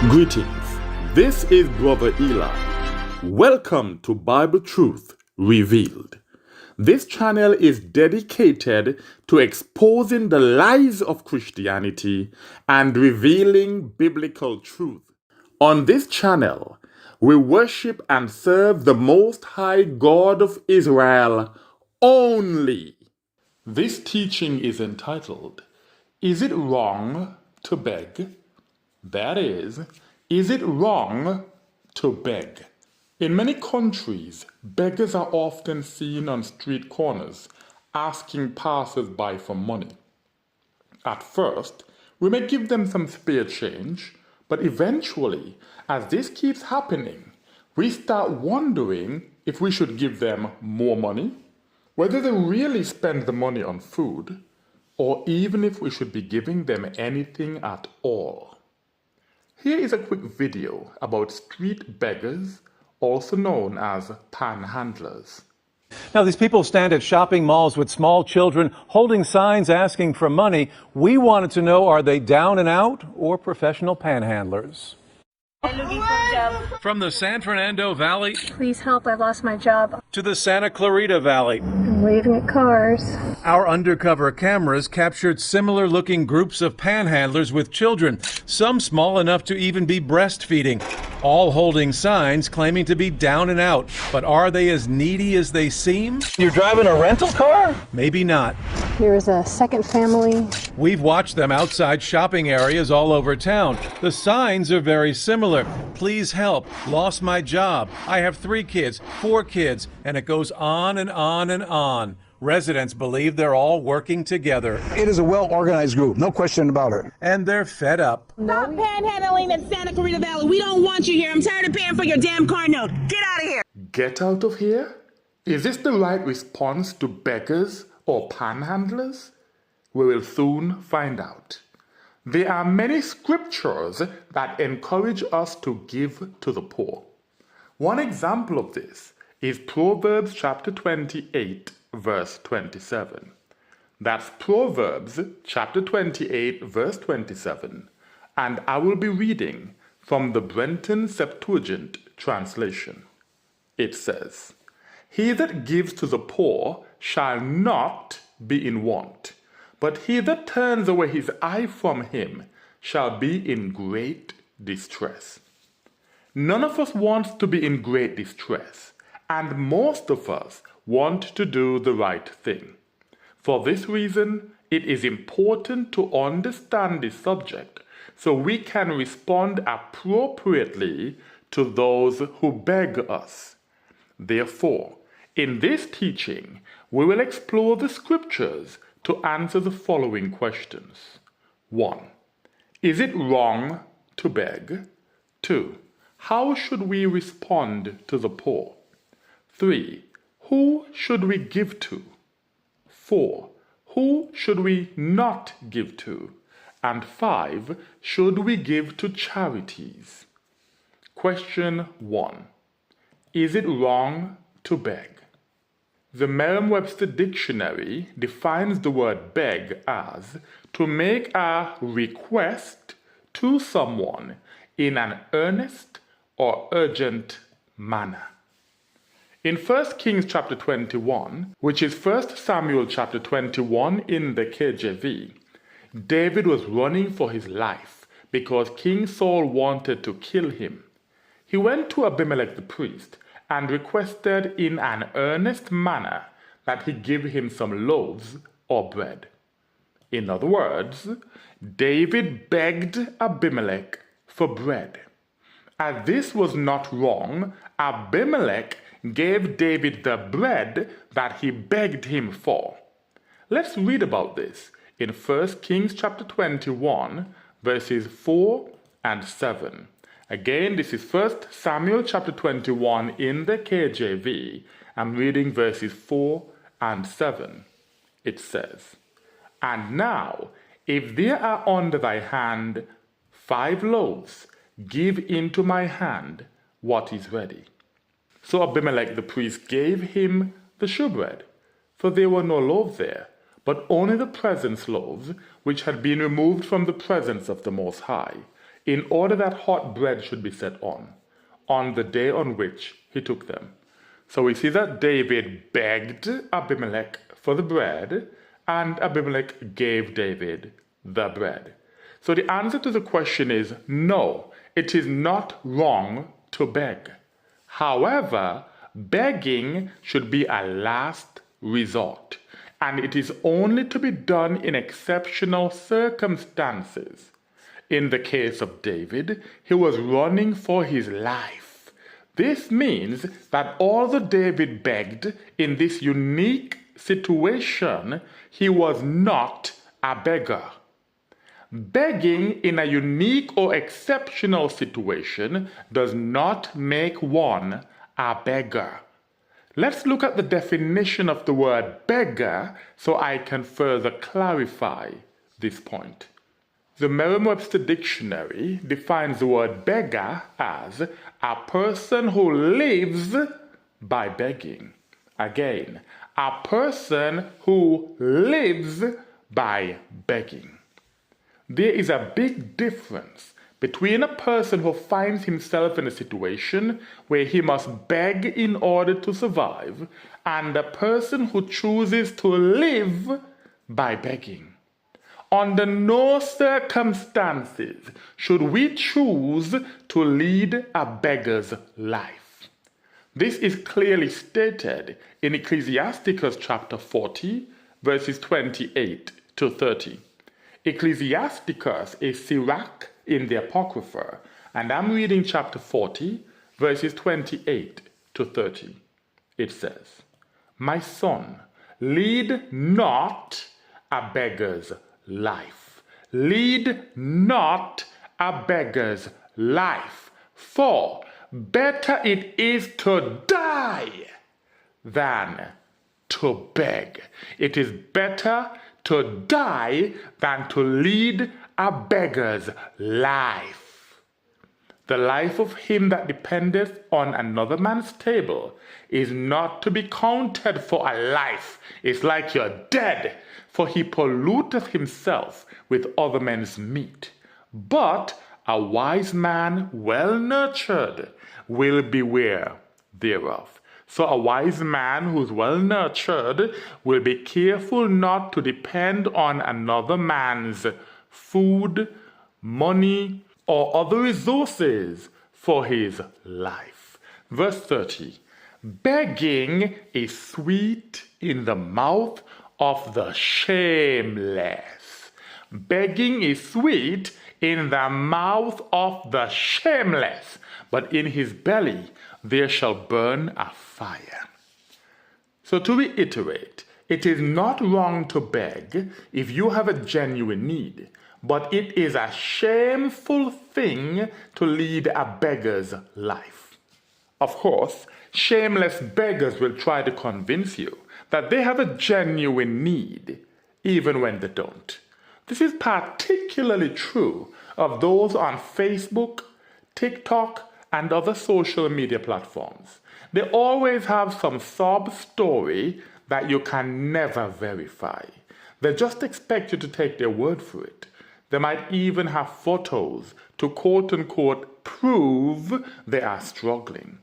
Greetings. This is Brother Eli. Welcome to Bible Truth Revealed. This channel is dedicated to exposing the lies of Christianity and revealing biblical truth. On this channel, we worship and serve the Most High God of Israel only. This teaching is entitled, Is it wrong to beg? That is it wrong to beg? In many countries, beggars are often seen on street corners asking passersby for money. At first, we may give them some spare change, but eventually, as this keeps happening, we start wondering if we should give them more money, whether they really spend the money on food, or even if we should be giving them anything at all. Here is a quick video about street beggars, also known as panhandlers. Now, these people stand at shopping malls with small children holding signs asking for money. We wanted to know, are they down and out or professional panhandlers? I'm looking for a job. From the San Fernando Valley Please help, I've lost my job. to the Santa Clarita Valley, I'm waving at cars. our undercover cameras captured similar-looking groups of panhandlers with children, some small enough to even be breastfeeding, all holding signs claiming to be down and out. But are they as needy as they seem? You're driving a rental car? Maybe not. Here is a second family. We've watched them outside shopping areas all over town. The signs are very similar. Please help. Lost my job. I have 3 kids, 4 kids, and it goes on and on and on. Residents believe they're all working together. It is a well-organized group, no question about it. And they're fed up. Stop panhandling in Santa Clarita Valley. We don't want you here. I'm tired of paying for your damn car note. Get out of here. Get out of here? Is this the right response to beggars or panhandlers? We will soon find out. There are many scriptures that encourage us to give to the poor. One example of this is Proverbs chapter 28, verse 27. That's Proverbs chapter 28, verse 27. And I will be reading from the Brenton Septuagint translation. It says, He that gives to the poor shall not be in want, but he that turns away his eye from him shall be in great distress. None of us wants to be in great distress, and most of us want to do the right thing. For this reason, it is important to understand this subject so we can respond appropriately to those who beg us. Therefore, in this teaching, we will explore the scriptures to answer the following questions. 1. Is it wrong to beg? 2. How should we respond to the poor? 3. Who should we give to? 4. Who should we not give to? And 5. Should we give to charities? Question 1. Is it wrong to beg? The Merriam-Webster Dictionary defines the word beg as to make a request to someone in an earnest or urgent manner. In 1 Kings chapter 21, which is 1 Samuel chapter 21 in the KJV, David was running for his life because King Saul wanted to kill him. He went to Abimelech the priest and requested in an earnest manner that he give him some loaves or bread. In other words, David begged Abimelech for bread. As this was not wrong, Abimelech gave David the bread that he begged him for. Let's read about this in 1 Kings chapter 21, verses 4 and 7. Again, this is 1 Samuel chapter 21 in the KJV. I'm reading verses 4 and 7. It says, And now, if there are under thy hand 5 loaves, give into my hand what is ready. So Abimelech the priest gave him the shewbread, for there were no loaves there, but only the presence loaves, which had been removed from the presence of the Most High, in order that hot bread should be set on the day on which he took them. So we see that David begged Abimelech for the bread, and Abimelech gave David the bread. So the answer to the question is no, it is not wrong to beg. However, begging should be a last resort, and it is only to be done in exceptional circumstances. In the case of David, he was running for his life. This means that although David begged in this unique situation, he was not a beggar. Begging in a unique or exceptional situation does not make one a beggar. Let's look at the definition of the word beggar so I can further clarify this point. The Merriam-Webster Dictionary defines the word beggar as a person who lives by begging. Again, a person who lives by begging. There is a big difference between a person who finds himself in a situation where he must beg in order to survive and a person who chooses to live by begging. Under no circumstances should we choose to lead a beggar's life. This is clearly stated in Ecclesiasticus chapter 40, verses 28 to 30. Ecclesiasticus is Sirach in the Apocrypha, and I'm reading chapter 40, verses 28 to 30. It says, "My son, lead not a beggar's life. Lead not a beggar's life, for better it is to die than to beg. It is better to die than to lead a beggar's life. The life of him that dependeth on another man's table is not to be counted for a life. It's like you're dead, for he polluteth himself with other men's meat. But a wise man, well nurtured, will beware thereof." So a wise man who's well nurtured will be careful not to depend on another man's food, money, or other resources for his life. Verse 30, "Begging is sweet in the mouth of the shameless." Begging is sweet in the mouth of the shameless, but in his belly there shall burn a fire. So to reiterate, it is not wrong to beg if you have a genuine need, but it is a shameful thing to lead a beggar's life. Of course, shameless beggars will try to convince you that they have a genuine need, even when they don't. This is particularly true of those on Facebook, TikTok, and other social media platforms. They always have some sob story that you can never verify. They just expect you to take their word for it. They might even have photos to quote-unquote prove they are struggling.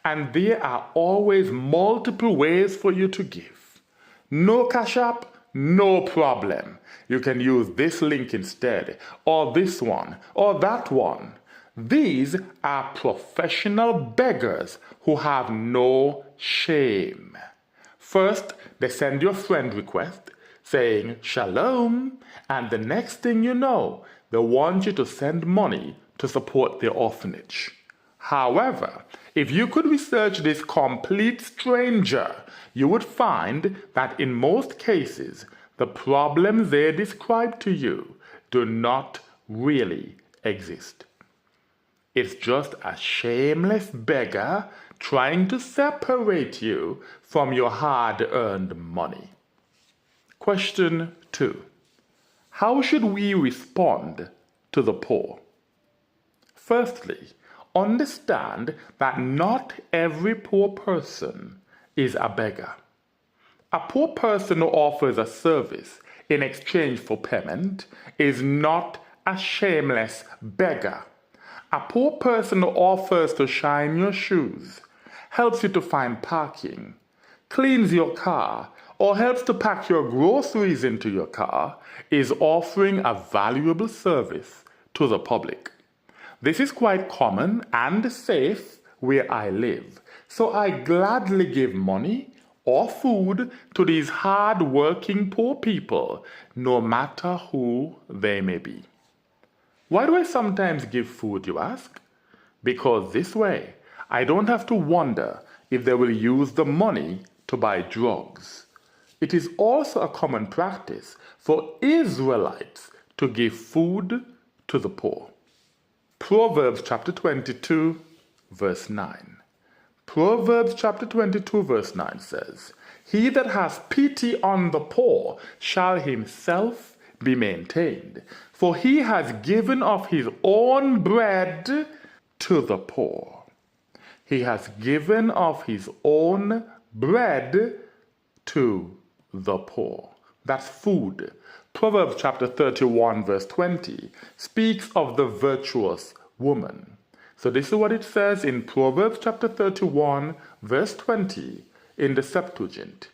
And there are always multiple ways for you to give. No Cash App, no problem. You can use this link instead, or this one, or that one. These are professional beggars who have no shame. First, they send you a friend request saying shalom, and the next thing you know, they want you to send money to support their orphanage. However, if you could research this complete stranger, you would find that in most cases, the problems they describe to you do not really exist. It's just a shameless beggar trying to separate you from your hard-earned money. Question 2. How should we respond to the poor? Firstly, understand that not every poor person is a beggar. A poor person who offers a service in exchange for payment is not a shameless beggar. A poor person who offers to shine your shoes, helps you to find parking, cleans your car, or helps to pack your groceries into your car is offering a valuable service to the public. This is quite common and safe where I live, so I gladly give money or food to these hard-working poor people, no matter who they may be. Why do I sometimes give food, you ask? Because this way, I don't have to wonder if they will use the money to buy drugs. It is also a common practice for Israelites to give food to the poor. Proverbs chapter 22, verse 9. Proverbs chapter 22, verse 9 says, "He that has pity on the poor shall himself be maintained, for he has given of his own bread to the poor." He has given of his own bread to the poor. That's food. Proverbs chapter 31 verse 20 speaks of the virtuous woman. So this is what it says in Proverbs chapter 31 verse 20 in the Septuagint.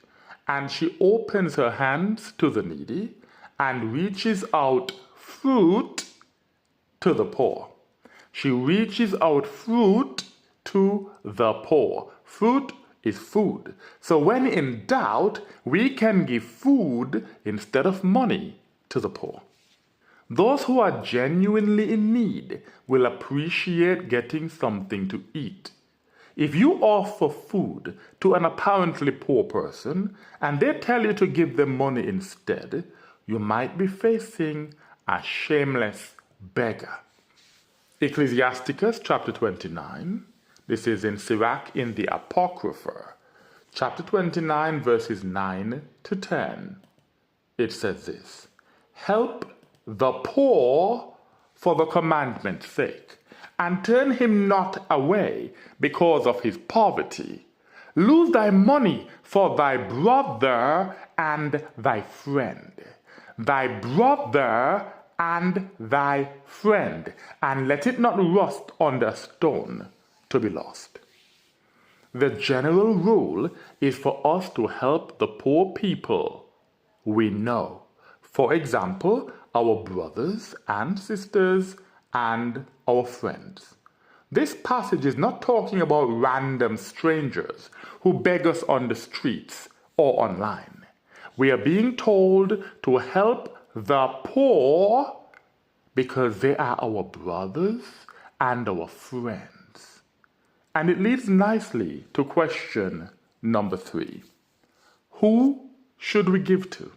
"And she opens her hands to the needy and reaches out fruit to the poor." She reaches out fruit to the poor. Fruit is food. So when in doubt, we can give food instead of money to the poor. Those who are genuinely in need will appreciate getting something to eat. If you offer food to an apparently poor person and they tell you to give them money instead, you might be facing a shameless beggar. Ecclesiasticus chapter 29. This is in Sirach in the Apocrypha, chapter 29, verses 9 to 10. It says this, "Help the poor for the commandment's sake, and turn him not away because of his poverty. Lose thy money for thy brother and thy friend. Thy brother and thy friend, and let it not rust under a stone to be lost." The general rule is for us to help the poor people we know. For example, our brothers and sisters and our friends. This passage is not talking about random strangers who beg us on the streets or online. We are being told to help the poor because they are our brothers and our friends. And it leads nicely to question number 3. Who should we give to?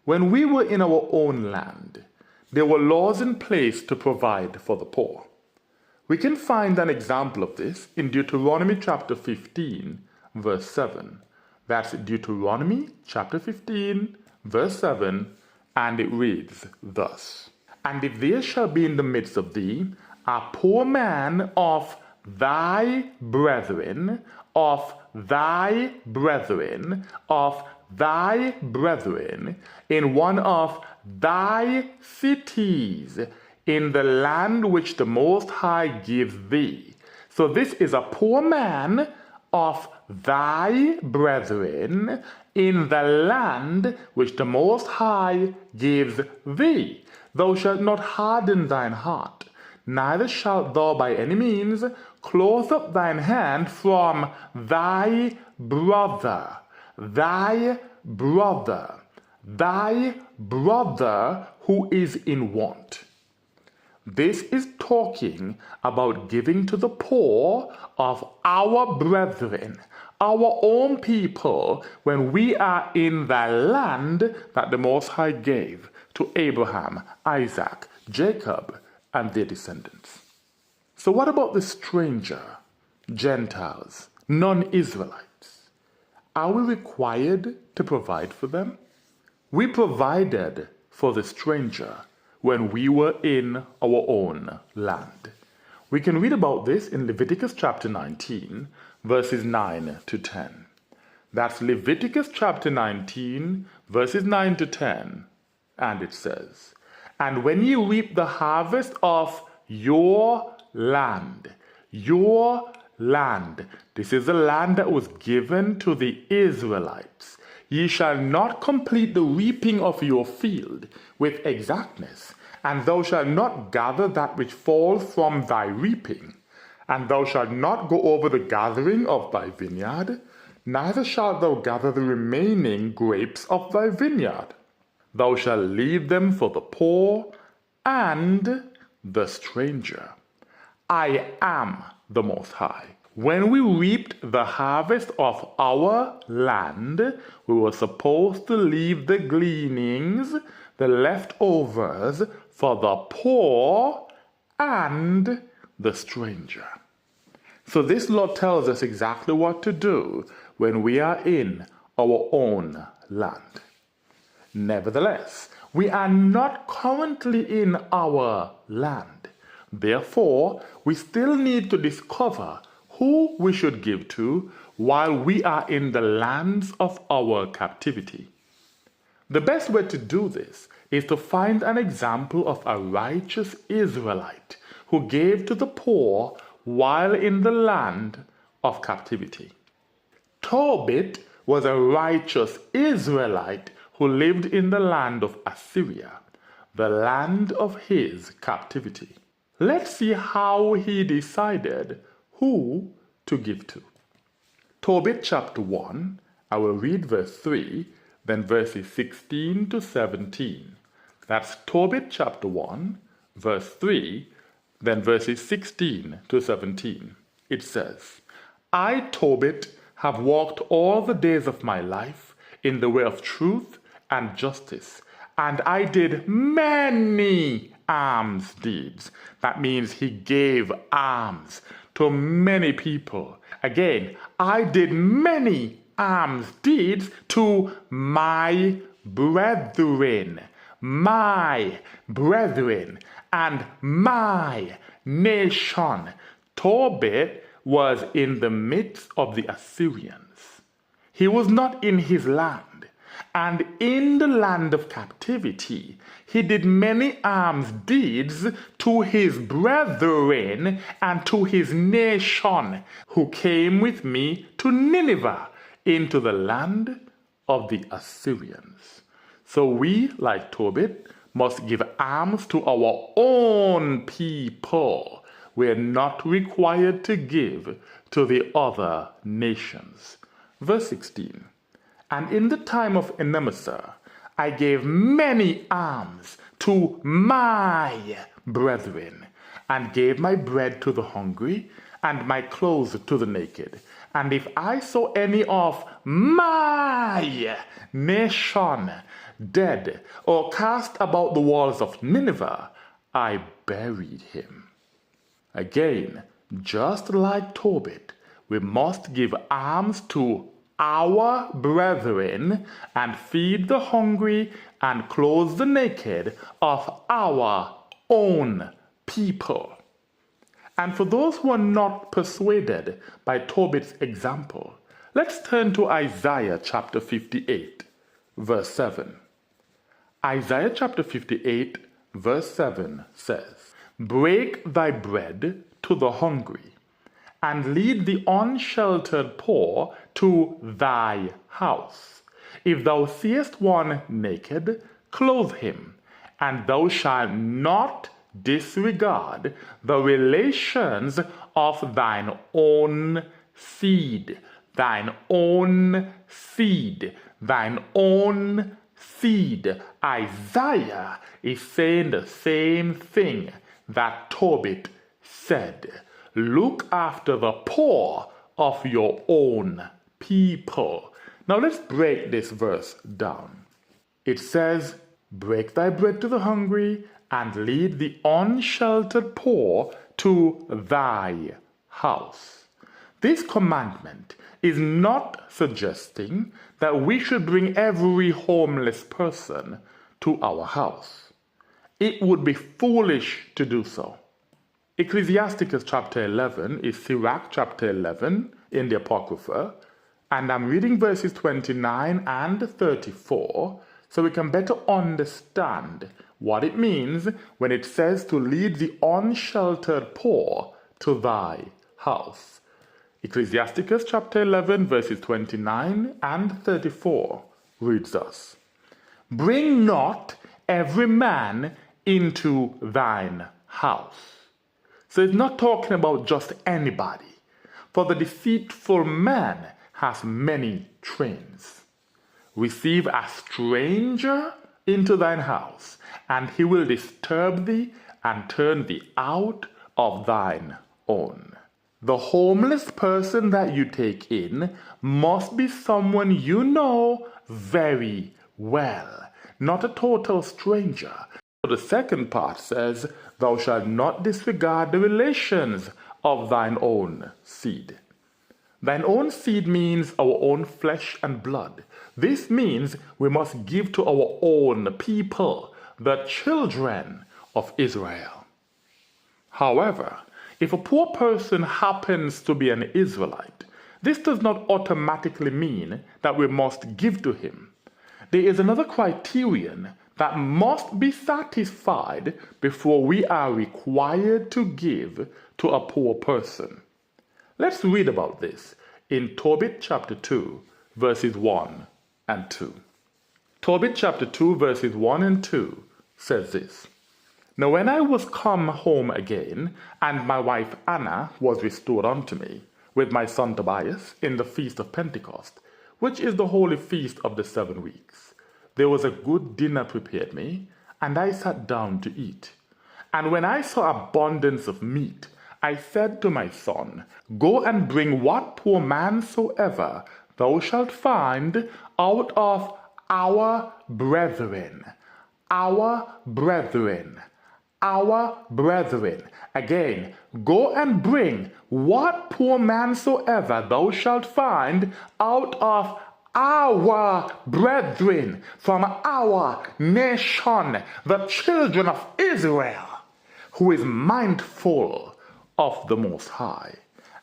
When we were in our own land, there were laws in place to provide for the poor. We can find an example of this in Deuteronomy chapter 15, verse 7. That's Deuteronomy chapter 15, verse 7, and it reads thus, "And if there shall be in the midst of thee a poor man of thy brethren, of thy brethren, of thy brethren, in one of thy cities, in the land which the Most High gives thee." So this is a poor man of thy brethren in the land which the Most High gives thee. "Thou shalt not harden thine heart, neither shalt thou by any means close up thine hand from thy brother, thy brother, thy brother who is in want." This is talking about giving to the poor of our brethren, our own people, when we are in the land that the Most High gave to Abraham, Isaac, Jacob, and their descendants. So what about the stranger, Gentiles, non-Israelites? Are we required to provide for them? We provided for the stranger when we were in our own land. We can read about this in Leviticus chapter 19, verses 9 to 10. That's Leviticus chapter 19, verses 9 to 10. And it says, And when ye reap the harvest of your land, this is the land that was given to the Israelites. Ye shall not complete the reaping of your field with exactness, and thou shalt not gather that which falls from thy reaping, and thou shalt not go over the gathering of thy vineyard, neither shalt thou gather the remaining grapes of thy vineyard. Thou shalt leave them for the poor and the stranger. I am the Most High. When we reaped the harvest of our land, we were supposed to leave the gleanings, the leftovers, for the poor and the stranger. So this law tells us exactly what to do when we are in our own land. Nevertheless, we are not currently in our land. Therefore, we still need to discover who we should give to while we are in the lands of our captivity. The best way to do this is to find an example of a righteous Israelite who gave to the poor while in the land of captivity. Tobit was a righteous Israelite who lived in the land of Assyria, the land of his captivity. Let's see how he decided who to give to. Tobit chapter 1, I will read verse 3, then verses 16 to 17. That's Tobit chapter 1, verse 3, then verses 16 to 17. It says, I, Tobit, have walked all the days of my life in the way of truth and justice, and I did many alms deeds. That means he gave alms to many people. Again, I did many alms deeds to my brethren, and my nation. Tobit was in the midst of the Assyrians. He was not in his land. And in the land of captivity, he did many alms deeds to his brethren and to his nation, who came with me to Nineveh, into the land of the Assyrians. So we, like Tobit, must give alms to our own people. We are not required to give to the other nations. Verse 16. And in the time of Enemisar, I gave many alms to my brethren, and gave my bread to the hungry, and my clothes to the naked. And if I saw any of my nation dead, or cast about the walls of Nineveh, I buried him. Again, just like Tobit, we must give alms to our brethren and feed the hungry and clothe the naked of our own people. And for those who are not persuaded by Tobit's example, let's turn to Isaiah chapter 58, verse 7. Isaiah chapter 58, verse 7 says, Break thy bread to the hungry, and lead the unsheltered poor to thy house. If thou seest one naked, clothe him, and thou shalt not disregard the relations of thine own seed. Thine own seed. Thine own seed. Isaiah is saying the same thing that Tobit said. Look after the poor of your own people. Now let's break this verse down. It says, break thy bread to the hungry, and lead the unsheltered poor to thy house. This commandment is not suggesting that we should bring every homeless person to our house. It would be foolish to do so. Ecclesiasticus chapter 11 is Sirach chapter 11 in the Apocrypha, and I'm reading verses 29 and 34 so we can better understand what it means when it says to lead the unsheltered poor to thy house. Ecclesiasticus chapter 11 verses 29 and 34 reads thus: Bring not every man into thine house. So it's not talking about just anybody. For the deceitful man has many trains. Receive a stranger into thine house, and he will disturb thee and turn thee out of thine own. The homeless person that you take in must be someone you know very well, not a total stranger. So the second part says, Thou shalt not disregard the relations of thine own seed. Thine own seed means our own flesh and blood. This means we must give to our own people, the children of Israel. However, if a poor person happens to be an Israelite, this does not automatically mean that we must give to him. There is another criterion that must be satisfied before we are required to give to a poor person. Let's read about this in Tobit chapter 2, verses 1 and 2. Tobit chapter 2, verses 1 and 2 says this: Now when I was come home again, and my wife Anna was restored unto me, with my son Tobias, in the feast of Pentecost, which is the holy feast of the 7 weeks, there was a good dinner prepared me, and I sat down to eat. And when I saw abundance of meat, I said to my son, Go and bring what poor man soever thou shalt find out of our brethren. Our brethren. Our brethren. Again, go and bring what poor man soever thou shalt find out of our brethren, from our nation, the children of Israel, who is mindful of the Most High.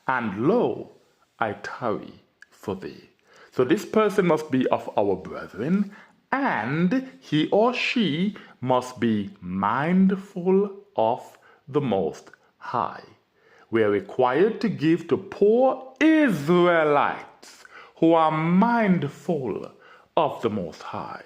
And lo, I tarry for thee. So this person must be of our brethren, and he or she must be mindful of the Most High. We are required to give to poor Israelites who are mindful of the Most High.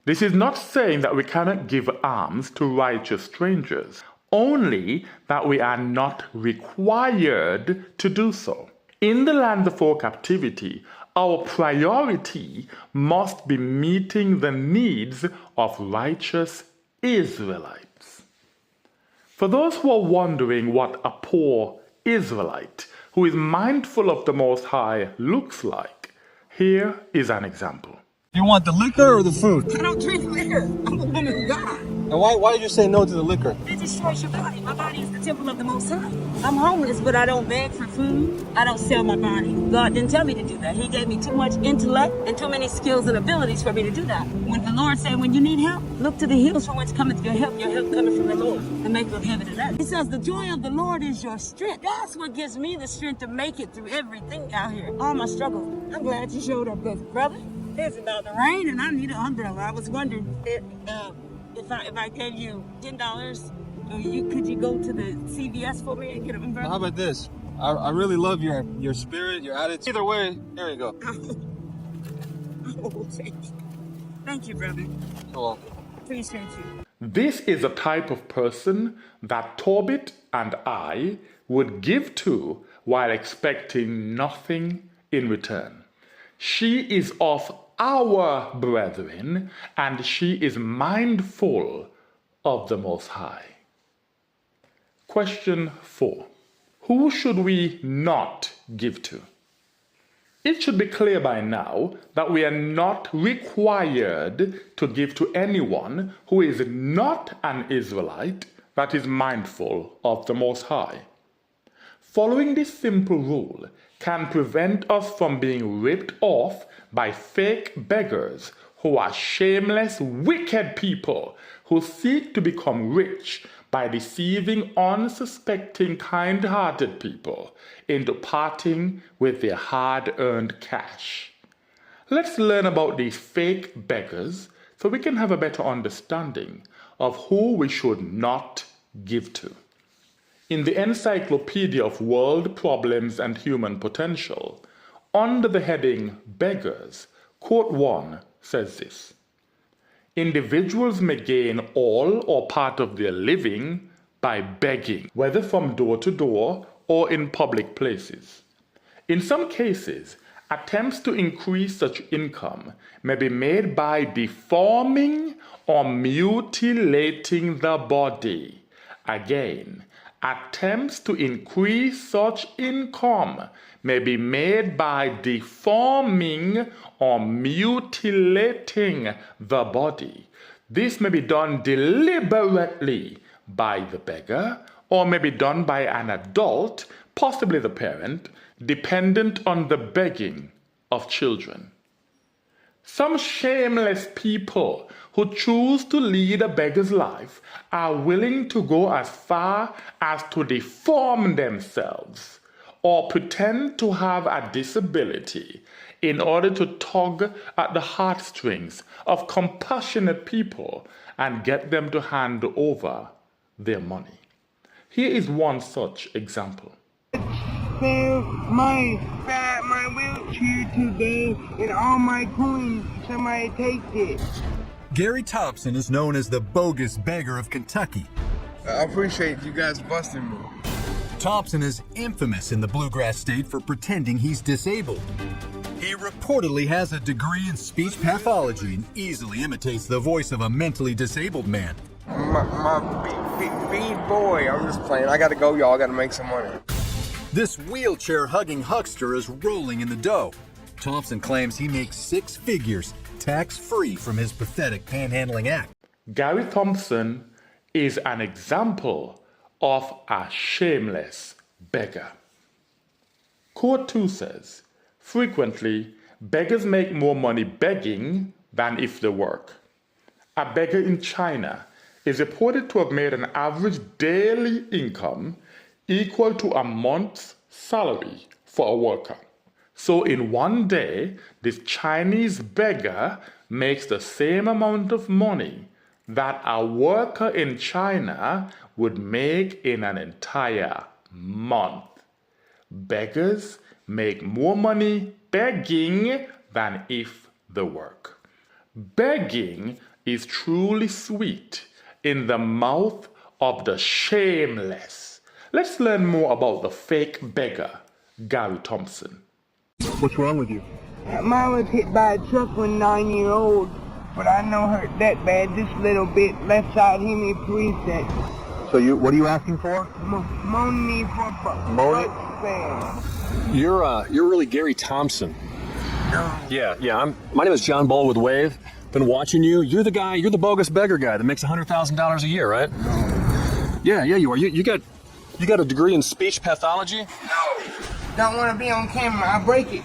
This is not saying that we cannot give alms to righteous strangers, only that we are not required to do so. In the land before captivity, our priority must be meeting the needs of righteous Israelites. For those who are wondering what a poor Israelite who is mindful of the Most High looks like, here is an example. You want the liquor or the food? I don't drink liquor. I'm a woman of God. And why did you say no to the liquor? It destroys your body. My body is the temple of the Most High. I'm homeless, but I don't beg for food. I don't sell my body. God didn't tell me to do that. He gave me too much intellect and too many skills and abilities for me to do that. When the Lord said, when you need help, look to the hills from whence cometh your help coming from the Lord, the maker of heaven and earth. He says, the joy of the Lord is your strength. That's what gives me the strength to make it through everything out here, all my struggles. I'm glad you showed up, because, brother, it's about to rain and I need an umbrella. I was wondering if I gave you $10, could you go to the CVS for me and get an umbrella? How about this? I really love your spirit, your attitude. Either way, here you go. Oh, thank you, brother. Cool. Appreciate you. This is a type of person that Tobit and I would give to while expecting nothing in return. She is of our brethren, and she is mindful of the Most High. Question 4. Who should we not give to? It should be clear by now that we are not required to give to anyone who is not an Israelite that is mindful of the Most High. Following this simple rule can prevent us from being ripped off by fake beggars who are shameless, wicked people who seek to become rich by deceiving unsuspecting, kind-hearted people into parting with their hard-earned cash. Let's learn about these fake beggars so we can have a better understanding of who we should not give to. In the Encyclopedia of World Problems and Human Potential, under the heading Beggars, quote 1 says this: individuals may gain all or part of their living by begging, whether from door to door or in public places. In some cases, attempts to increase such income may be made by deforming or mutilating the body. Again, attempts to increase such income may be made by deforming or mutilating the body. This may be done deliberately by the beggar, or may be done by an adult, possibly the parent, dependent on the begging of children. Some shameless people who choose to lead a beggar's life are willing to go as far as to deform themselves or pretend to have a disability in order to tug at the heartstrings of compassionate people and get them to hand over their money. Here is one such example. My wheelchair today and all my coins. Somebody take it. Gary Thompson is known as the bogus beggar of Kentucky. I appreciate you guys busting me. Thompson is infamous in the bluegrass state for pretending he's disabled. He reportedly has a degree in speech pathology and easily imitates the voice of a mentally disabled man. My big boy. I'm just playing. I gotta go, y'all. I gotta make some money. This wheelchair-hugging huckster is rolling in the dough. Thompson claims he makes 6 figures tax-free from his pathetic panhandling act. Gary Thompson is an example of a shameless beggar. Quote 2 says, frequently, beggars make more money begging than if they work. A beggar in China is reported to have made an average daily income equal to a month's salary for a worker. So in one day, this Chinese beggar makes the same amount of money that a worker in China would make in an entire month. Beggars make more money begging than if they work. Begging is truly sweet in the mouth of the shameless. Let's learn more about the fake beggar, Gary Thompson. What's wrong with you? Mine was hit by a truck when 9-year-old, but I know hurt that bad. Just a little bit. Left side hit me 3 cents. So what are you asking for? Money for Money? fans. You're really Gary Thompson. Yeah. My name is John Bull with Wave. Been watching you. You're the bogus beggar guy that makes $100,000 a year, right? Yeah, you are. You got a degree in speech pathology? No. Don't want to be on camera. I break it.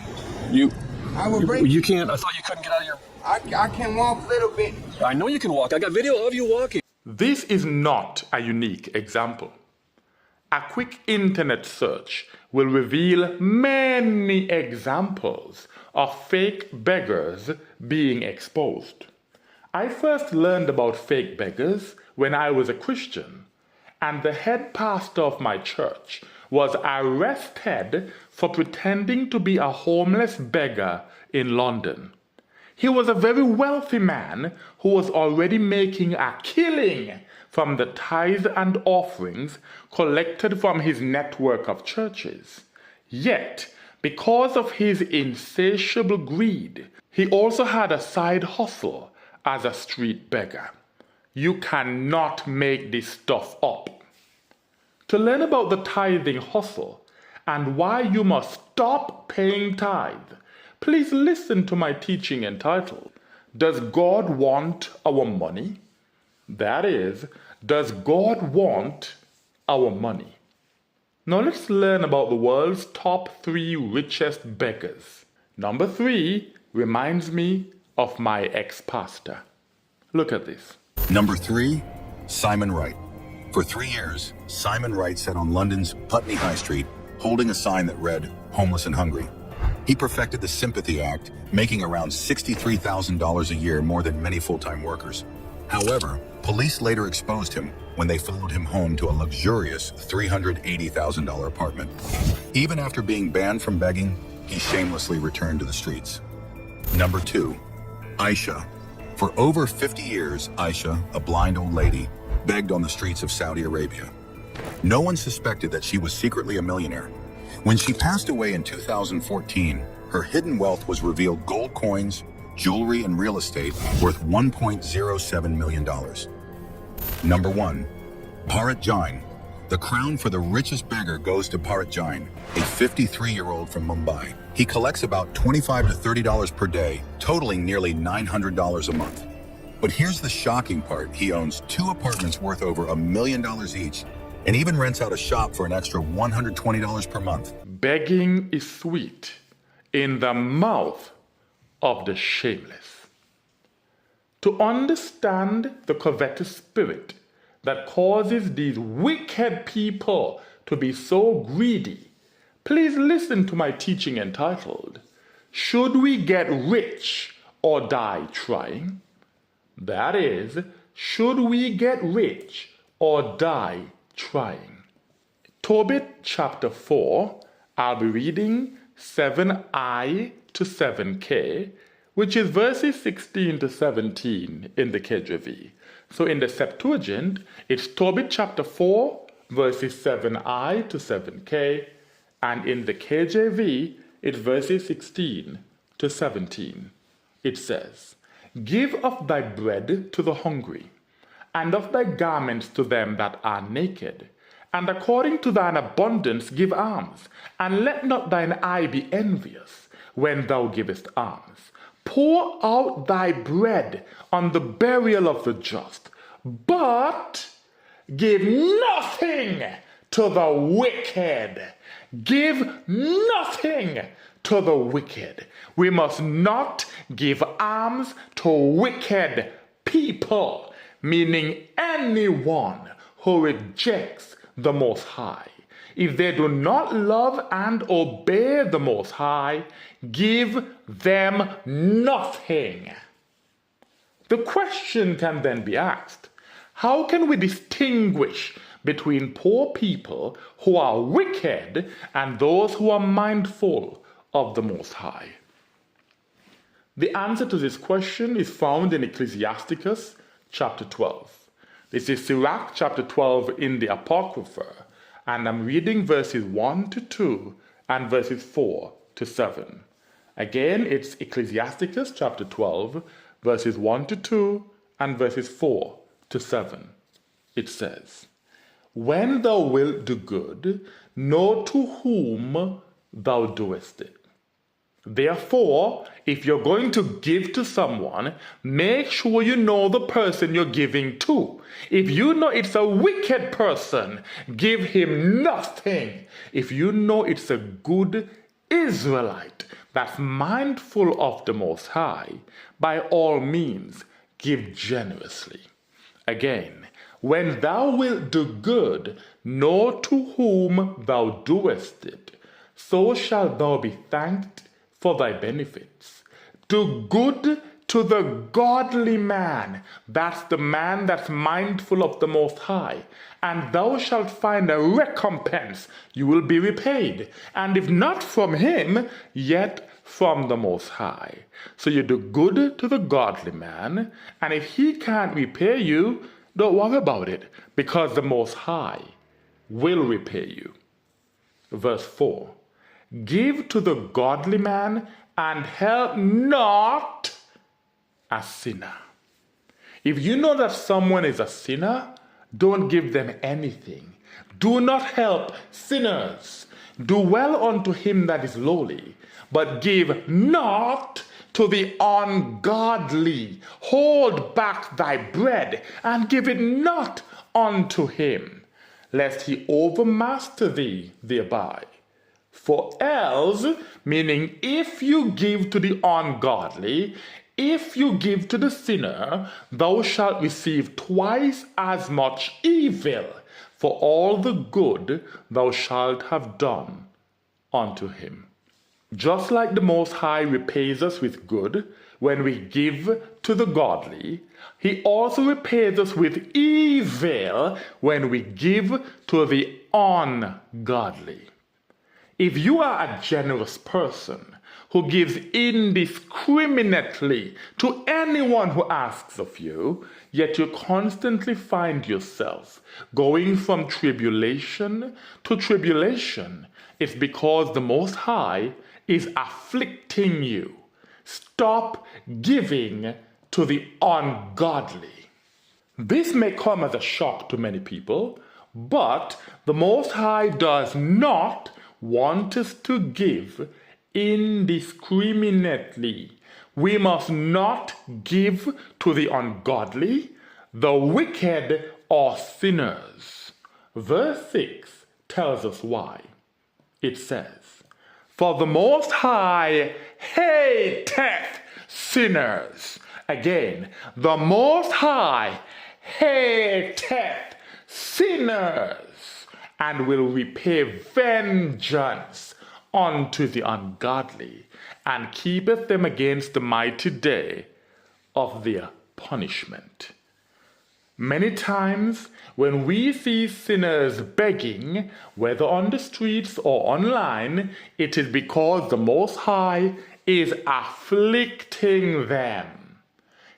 I will break it. You can't. I thought you couldn't get out of your. I can walk a little bit. I know you can walk. I got video of you walking. This is not a unique example. A quick internet search will reveal many examples of fake beggars being exposed. I first learned about fake beggars when I was a Christian, and the head pastor of my church was arrested for pretending to be a homeless beggar in London. He was a very wealthy man who was already making a killing from the tithes and offerings collected from his network of churches. Yet, because of his insatiable greed, he also had a side hustle as a street beggar. You cannot make this stuff up. To learn about the tithing hustle and why you must stop paying tithe, please listen to my teaching entitled, Does God Want Our Money? That is, does God want our money? Now let's learn about the world's top 3 richest beggars. Number 3 reminds me of my ex-pastor. Look at this. Number 3, Simon Wright. For 3 years, Simon Wright sat on London's Putney High Street, holding a sign that read, "Homeless and Hungry." He perfected the Sympathy Act, making around $63,000 a year, more than many full-time workers. However, police later exposed him when they followed him home to a luxurious $380,000 apartment. Even after being banned from begging, he shamelessly returned to the streets. Number 2, Aisha. For over 50 years, Aisha, a blind old lady, begged on the streets of Saudi Arabia. No one suspected that she was secretly a millionaire. When she passed away in 2014, her hidden wealth was revealed: gold coins, jewelry, and real estate worth $1.07 million. Number 1, Bharat Jain. The crown for the richest beggar goes to Bharat Jain, a 53-year-old from Mumbai. He collects about $25 to $30 per day, totaling nearly $900 a month. But here's the shocking part: he owns 2 apartments worth over $1 million each, and even rents out a shop for an extra $120 per month. Begging is sweet in the mouth of the shameless. To understand the covetous spirit that causes these wicked people to be so greedy, please listen to my teaching entitled, Should We Get Rich or Die Trying? That is, should we get rich or die trying? Tobit chapter 4, I'll be reading 7i to 7k, which is verses 16 to 17 in the KJV. So in the Septuagint, it's Tobit chapter 4, verses 7i to 7k, and in the KJV, it's verses 16 to 17. It says, Give of thy bread to the hungry, and of thy garments to them that are naked, and according to thine abundance give alms, and let not thine eye be envious when thou givest alms. Pour out thy bread on the burial of the just, but give nothing to the wicked. Give nothing to the wicked. We must not give alms to wicked people, meaning anyone who rejects the Most High. If they do not love and obey the Most High, give them nothing. The question can then be asked, how can we distinguish between poor people who are wicked and those who are mindful of the Most High? The answer to this question is found in Ecclesiasticus chapter 12. This is Sirach chapter 12 in the Apocrypha, and I'm reading verses 1 to 2 and verses 4 to 7. Again, it's Ecclesiasticus chapter 12, verses 1 to 2 and verses 4 to 7. It says, When thou wilt do good, know to whom thou doest it. Therefore, if you're going to give to someone, make sure you know the person you're giving to. If you know it's a wicked person, give him nothing. If you know it's a good Israelite that's mindful of the Most High, by all means, give generously. Again, when thou wilt do good, know to whom thou doest it. So shalt thou be thanked for thy benefits. Do good to the godly man. That's the man that's mindful of the Most High. And thou shalt find a recompense. You will be repaid. And if not from him, yet from the Most High. So you do good to the godly man. And if he can't repay you, don't worry about it, because the Most High will repay you. Verse 4. Give to the godly man and help not a sinner. If you know that someone is a sinner, don't give them anything. Do not help sinners. Do well unto him that is lowly, but give not to the ungodly. Hold back thy bread and give it not unto him, lest he overmaster thee thereby. For else, meaning if you give to the ungodly, if you give to the sinner, thou shalt receive twice as much evil for all the good thou shalt have done unto him. Just like the Most High repays us with good, when we give to the godly, he also repays us with evil when we give to the ungodly. If you are a generous person who gives indiscriminately to anyone who asks of you, yet you constantly find yourself going from tribulation to tribulation, it's because the Most High is afflicting you. Stop giving to the ungodly. This may come as a shock to many people, but the Most High does not want us to give indiscriminately. We must not give to the ungodly, the wicked, or sinners. Verse 6 tells us why. It says, "For the Most High hateth sinners." Again, the Most High hateth sinners, and will repay vengeance unto the ungodly, and keepeth them against the mighty day of their punishment. Many times when we see sinners begging, whether on the streets or online, it is because the Most High is afflicting them.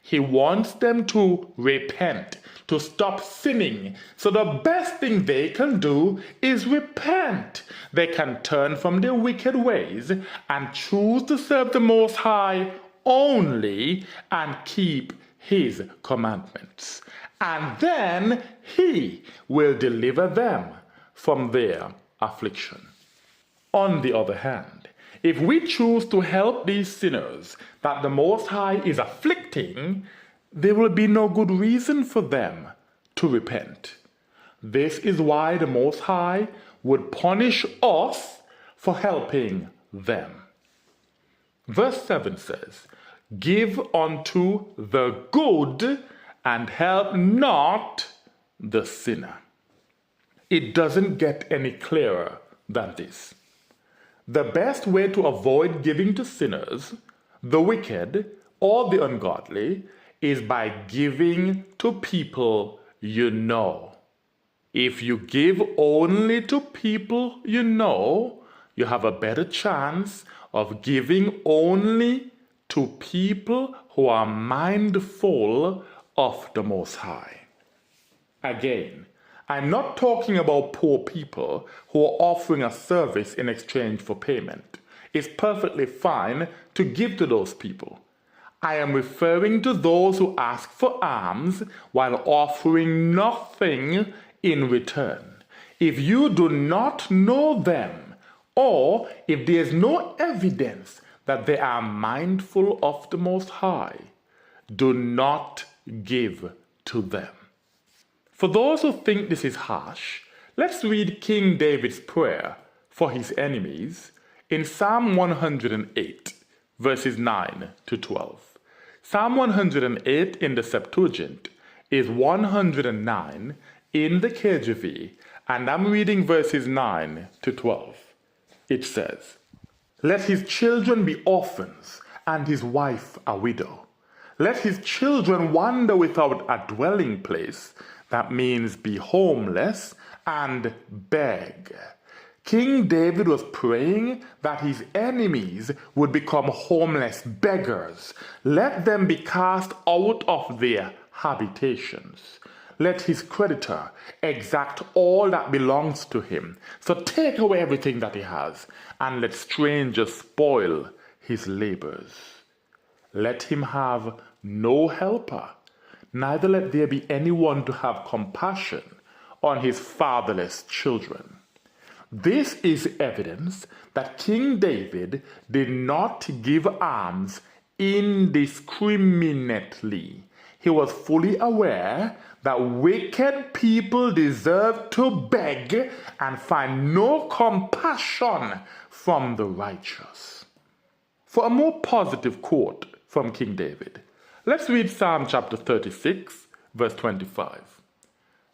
He wants them to repent, to stop sinning. So the best thing they can do is repent. They can turn from their wicked ways and choose to serve the Most High only and keep His commandments. And then He will deliver them from their affliction. On the other hand, if we choose to help these sinners that the Most High is afflicting, there will be no good reason for them to repent. This is why the Most High would punish us for helping them. Verse 7 says, "Give unto the good and help not the sinner." It doesn't get any clearer than this. The best way to avoid giving to sinners, the wicked, or the ungodly is by giving to people you know. If you give only to people you know, you have a better chance of giving only to people who are mindful of the Most High. Again, I'm not talking about poor people who are offering a service in exchange for payment. It's perfectly fine to give to those people. I am referring to those who ask for alms while offering nothing in return. If you do not know them, or if there is no evidence that they are mindful of the Most High, do not give to them. For those who think this is harsh, let's read King David's prayer for his enemies in Psalm 108, verses 9 to 12. Psalm 108 in the Septuagint is 109 in the KJV, and I'm reading verses 9 to 12. It says, "Let his children be orphans, and his wife a widow. Let his children wander without a dwelling place," that means be homeless, "and beg." King David was praying that his enemies would become homeless beggars. Let them be cast out of their habitations. Let his creditor exact all that belongs to him. So take away everything that he has, and let strangers spoil his labors. Let him have no helper, neither let there be anyone to have compassion on his fatherless children. This is evidence that King David did not give alms indiscriminately. He was fully aware that wicked people deserve to beg and find no compassion from the righteous. For a more positive quote from King David, let's read Psalm chapter 36, verse 25.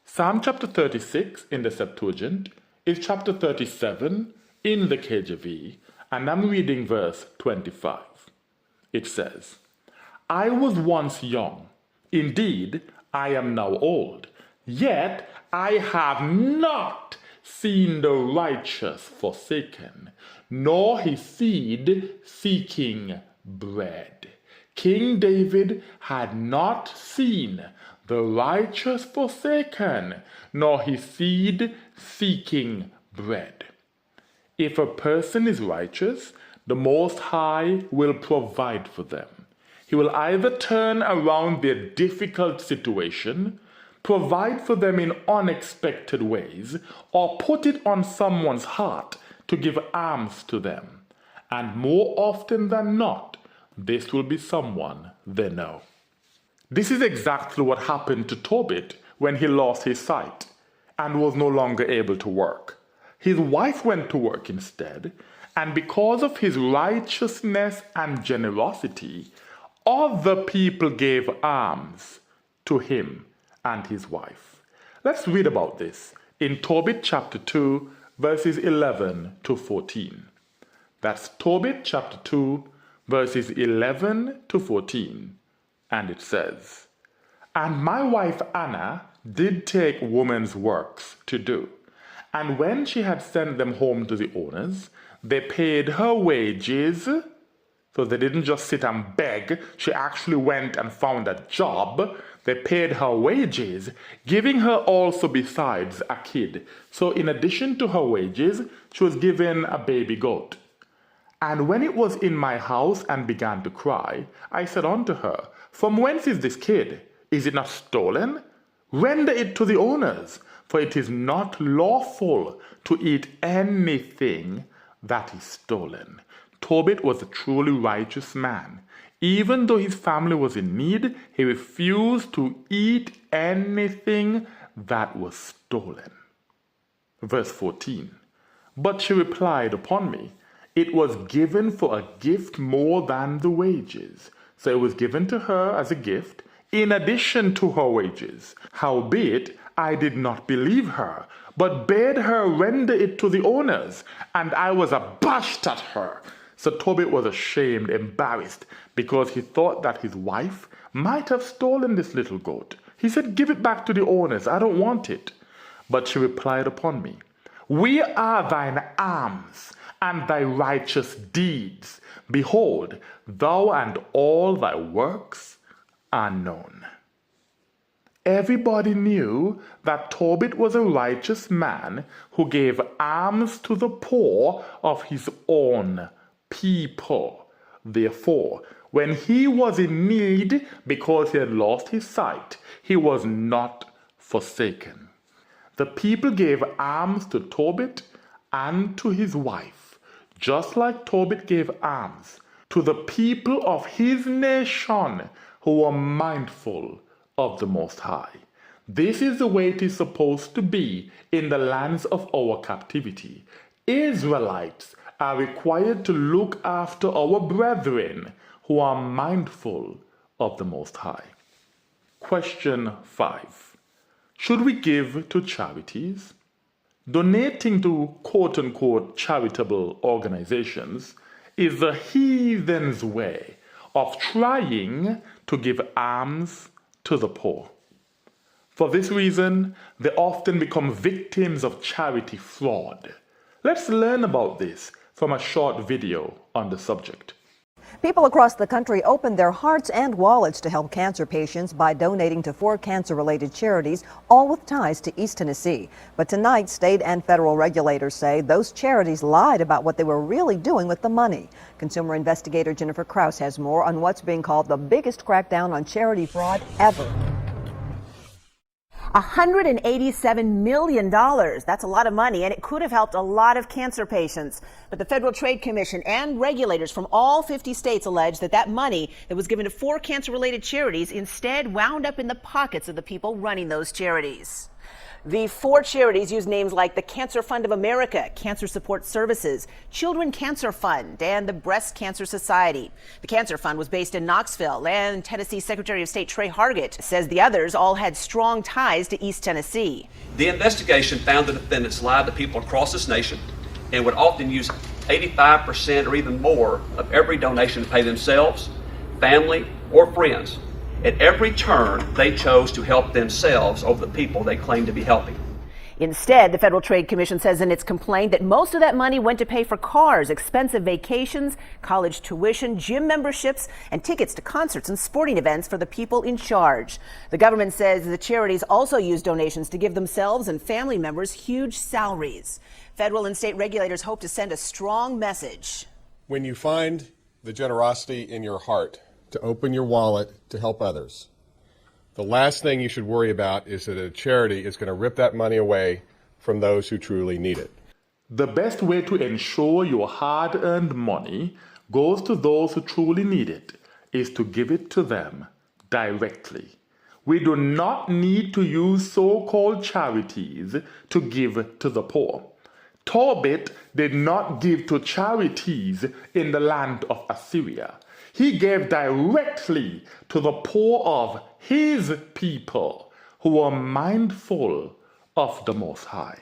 Psalm chapter 36 in the Septuagint is chapter 37 in the KJV, and I'm reading verse 25. It says, I was once young. Indeed, I am now old. Yet I have not seen the righteous forsaken, nor his seed seeking bread. King David had not seen the righteous forsaken, nor his seed seeking bread. If a person is righteous, the Most High will provide for them. He will either turn around their difficult situation, provide for them in unexpected ways, or put it on someone's heart to give alms to them. And more often than not, this will be someone they know. This is exactly what happened to Tobit when he lost his sight and was no longer able to work. His wife went to work instead, and because of his righteousness and generosity, other people gave alms to him and his wife. Let's read about this in Tobit chapter 2, verses 11 to 14. That's Tobit chapter 2, verses 11 to 14. And it says, "And my wife Anna did take woman's works to do. And when she had sent them home to the owners, they paid her wages." So they didn't just sit and beg. She actually went and found a job. They paid her wages, giving her also besides a kid. So in addition to her wages, she was given a baby goat. "And when it was in my house and began to cry, I said unto her, From whence is this kid? Is it not stolen? Render it to the owners, for it is not lawful to eat anything that is stolen." Tobit was a truly righteous man. Even though his family was in need, he refused to eat anything that was stolen. Verse 14, "But she replied upon me, It was given for a gift more than the wages. So it was given to her as a gift, in addition to her wages. Howbeit, I did not believe her, but bade her render it to the owners, and I was abashed at her." So Tobit was ashamed, embarrassed, because he thought that his wife might have stolen this little goat. He said, "Give it back to the owners, I don't want it." But she replied upon me, "We are thine alms, and thy righteous deeds. Behold, thou and all thy works are known." Everybody knew that Tobit was a righteous man who gave alms to the poor of his own people. Therefore, when he was in need because he had lost his sight, he was not forsaken. The people gave alms to Tobit and to his wife, just like Tobit gave alms to the people of his nation who were mindful of the Most High. This is the way it is supposed to be in the lands of our captivity. Israelites are required to look after our brethren who are mindful of the Most High. Question 5. Should we give to charities? Donating to quote-unquote charitable organizations is the heathen's way of trying to give alms to the poor. For this reason, they often become victims of charity fraud. Let's learn about this from a short video on the subject. People across the country opened their hearts and wallets to help cancer patients by donating to 4 cancer-related charities, all with ties to East Tennessee. But tonight, state and federal regulators say those charities lied about what they were really doing with the money. Consumer investigator Jennifer Krause has more on what's being called the biggest crackdown on charity fraud ever. $187 million. That's a lot of money, and it could have helped a lot of cancer patients. But the Federal Trade Commission and regulators from all 50 states allege that that money that was given to 4 cancer-related charities instead wound up in the pockets of the people running those charities. The 4 charities use names like the Cancer Fund of America, Cancer Support Services, Children Cancer Fund, and the Breast Cancer Society. The Cancer Fund was based in Knoxville, and Tennessee Secretary of State Trey Hargett says the others all had strong ties to East Tennessee. The investigation found the defendants lied to people across this nation and would often use 85% or even more of every donation to pay themselves, family, or friends. At every turn, they chose to help themselves over the people they claimed to be helping. Instead, the Federal Trade Commission says in its complaint that most of that money went to pay for cars, expensive vacations, college tuition, gym memberships, and tickets to concerts and sporting events for the people in charge. The government says the charities also use donations to give themselves and family members huge salaries. Federal and state regulators hope to send a strong message. When you find the generosity in your heart to open your wallet to help others, the last thing you should worry about is that a charity is going to rip that money away from those who truly need it. The best way to ensure your hard-earned money goes to those who truly need it is to give it to them directly. We do not need to use so-called charities to give to the poor. Tobit did not give to charities in the land of Assyria. He gave directly to the poor of his people who were mindful of the Most High.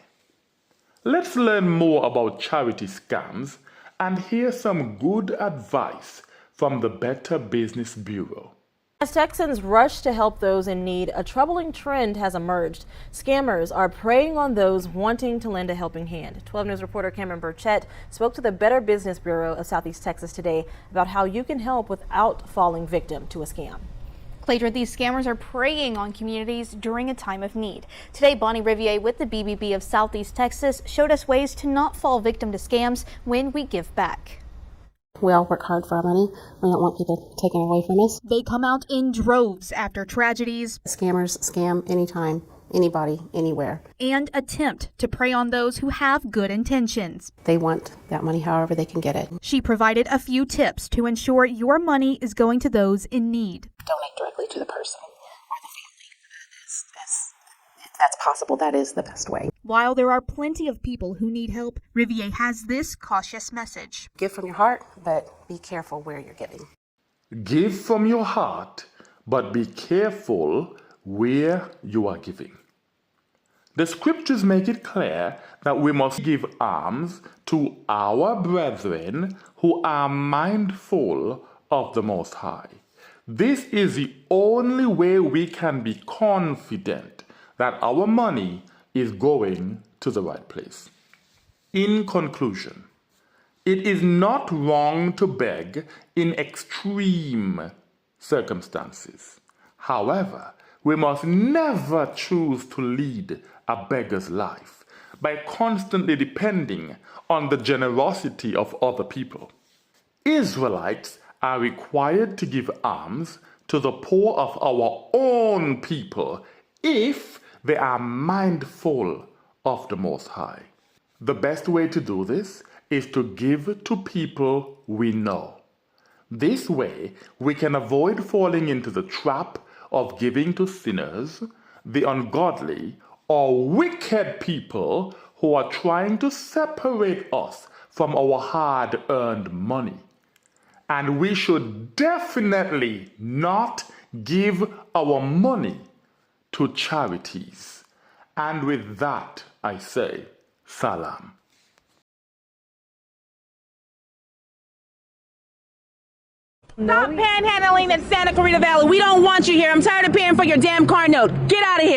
Let's learn more about charity scams and hear some good advice from the Better Business Bureau. As Texans rush to help those in need, a troubling trend has emerged. Scammers are preying on those wanting to lend a helping hand. 12 News reporter Cameron Burchett spoke to the Better Business Bureau of Southeast Texas today about how you can help without falling victim to a scam. Clayton, these scammers are preying on communities during a time of need. Today, Bonnie Riviere with the BBB of Southeast Texas showed us ways to not fall victim to scams when we give back. We all work hard for our money. We don't want people taken away from us. They come out in droves after tragedies. Scammers scam anytime, anybody, anywhere. And attempt to prey on those who have good intentions. They want that money however they can get it. She provided a few tips to ensure your money is going to those in need. Donate directly to the person or the family. If that's possible, that is the best way. While there are plenty of people who need help, Riviere has this cautious message. Give from your heart, but be careful where you're giving. Give from your heart, but be careful where you are giving. The scriptures make it clear that we must give alms to our brethren who are mindful of the Most High. This is the only way we can be confident that our money is going to the right place. In conclusion, it is not wrong to beg in extreme circumstances. However, we must never choose to lead a beggar's life by constantly depending on the generosity of other people. Israelites are required to give alms to the poor of our own people if they are mindful of the Most High. The best way to do this is to give to people we know. This way, we can avoid falling into the trap of giving to sinners, the ungodly, or wicked people who are trying to separate us from our hard-earned money. And we should definitely not give our money to charities. And with that, I say, salam. Stop panhandling in Santa Clarita Valley. We don't want you here. I'm tired of paying for your damn car note. Get out of here.